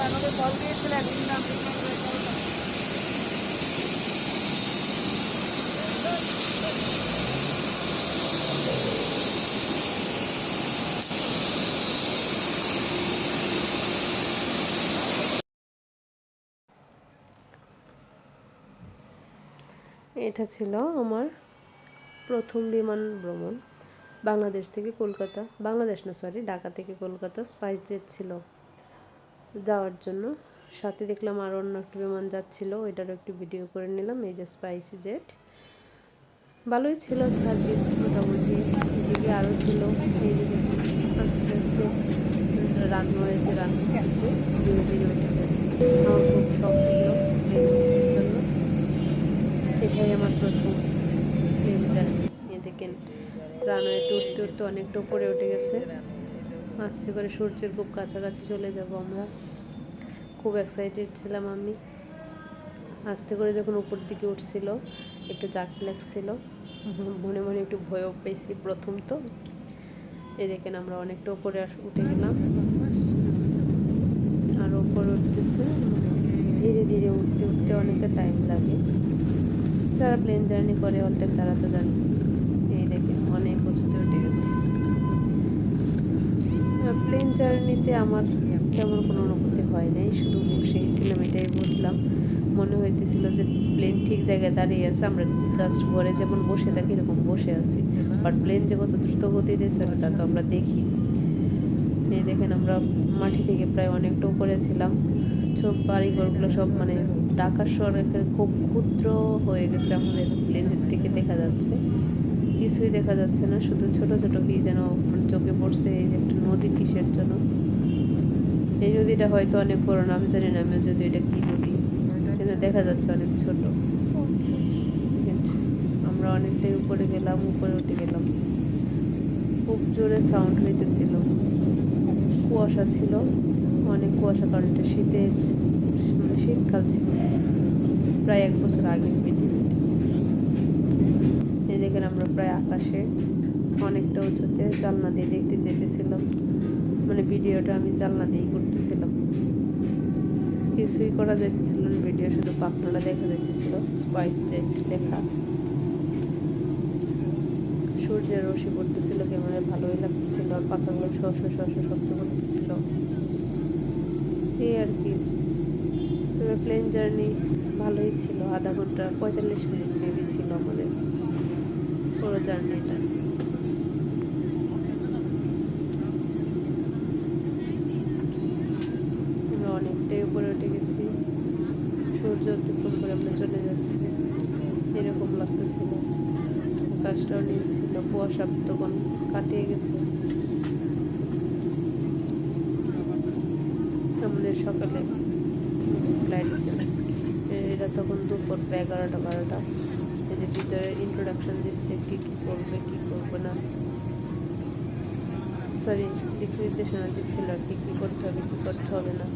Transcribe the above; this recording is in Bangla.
আমাকে কল দিয়েছিলেন। এটা ছিল আমার প্রথম বিমান ভ্রমণ। বাংলাদেশ থেকে কলকাতা, বাংলাদেশ না সরি, ঢাকা থেকে কলকাতা স্পাইস জেট ছিল যাওয়ার জন্য। সাথে দেখলাম আর অন্য একটা বিমান যাচ্ছিল, ওইটারও একটু ভিডিও করে নিলাম। এই যে স্পাইসি জেট, ভালোই ছিল সার্ভিস মোটামুটি। এদিকে আরও ছিল, এই যে দেখুন আস্তে আস্তে রানওয়েতে রান করতেছে, ধীরে ধীরে ওইটাকে। আমার খুব শখ ছিল প্লেনের জন্য। এটাই আমার প্রথম প্লেন জার্নি। এ দেখেন রানওয়েতে উঠতে উঠতে অনেকটা উপরে উঠে গেছে। আস্তে করে সূর্যের খুব কাছাকাছি চলে যাব আমরা। খুব এক্সাইটেড ছিলাম আমি। আস্তে করে যখন উপর দিকে উঠছিল একটু জাকি লাগছিল, মনে মনে একটু ভয়ও পেয়েছি প্রথম তো। এই দেখেন আমরা অনেকটা উপরে উঠে গেলাম, আর উপরে উঠতেছে। ধীরে ধীরে উঠতে উঠতে অনেকটা টাইম লাগে, যারা প্লেন জার্নি করে অল টাইম তারা তো জানে। এই দেখেন অনেক উঁচুতে উঠে গেছে। প্লেন জার্নিতে আমার তেমন কোনো অনুভূতি হয় নাই, শুধু বসেই ছিলাম, এটাই বুঝলাম। মনে হইতেছিল যে প্লেন ঠিক জায়গায় দাঁড়িয়ে আছে, আমরা জাস্ট ঘরে যেমন বসে থাকি এরকম বসে আছি। বাট প্লেন যে কত দ্রুত গতিতে চলে তা তো আমরা দেখি। এই দেখেন আমরা মাটি থেকে প্রায় অনেকটা উপরে ছিলাম। সব বাড়িঘরগুলো সব মানে ঢাকার শহরে খুব ক্ষুদ্র হয়ে গেছে আমাদের প্লেনের দিকে দেখা যাচ্ছে। কিছুই দেখা যাচ্ছে না, শুধু ছোট ছোট কি যেন চোখে পড়ছে। এই যে একটা নদী, কিসের জন্য এই নদীটা হয়তো অনেক বড় না, আমি জানি না আমিও যদি এটা কি নদী, কিন্তু দেখা যাচ্ছে অনেক ছোট। আমরা অনেকটাই উপরে গেলাম, উপরে উঠে গেলাম। খুব জোরে সাউন্ড হইতেছিল, কুয়াশা ছিল, অনেক কুয়াশা, কারণ এটা শীতের মানে শীতকাল ছিল, প্রায় 1 বছর আগের ভিডিও। এই দেখেন আমরা প্রায় আকাশে অনেকটা উঁচুতে জানলা দিয়ে দেখতে যেতেছিলাম, মানে ভিডিওটা আমি জানলা দিয়েই করতেছিলাম। কিছুই করা যাইতেছিল না ভিডিও, শুধু পাখনাটা দেখা যাইতেছিল, স্পাইস জেট লেখা। সূর্যের রশ্মি পড়তেছিল, ক্যামেরায় ভালোই লাগতেছিল, আর পাখাগুলো শস্য শস্য শব্দ করতেছিল। এই আর কি। তবে প্লেন জার্নি ভালোই ছিল, আধা ঘন্টা 45 মিনিট মেবি ছিল আমাদের পুরো জার্নিটা। আমরা অনেকটাই উপরে উঠে গেছি, সূর্য অতিক্রম করে আমরা চলে যাচ্ছি, এরকম লাগতেছিল। আকাশটাও নীল ছিল, কুয়াশা তখন কাটিয়ে গেছে। আমাদের সকালে ফ্লাইট ছিল, এটা তখন দুপুর 11টা 12টা। এই যে ভিতরে ইন্ট্রোডাকশন দিচ্ছে, কী কী করবে কী করবে না, সরি দিক নির্দেশনা দিচ্ছিল আর কি কী করতে হবে কী করতে হবে না।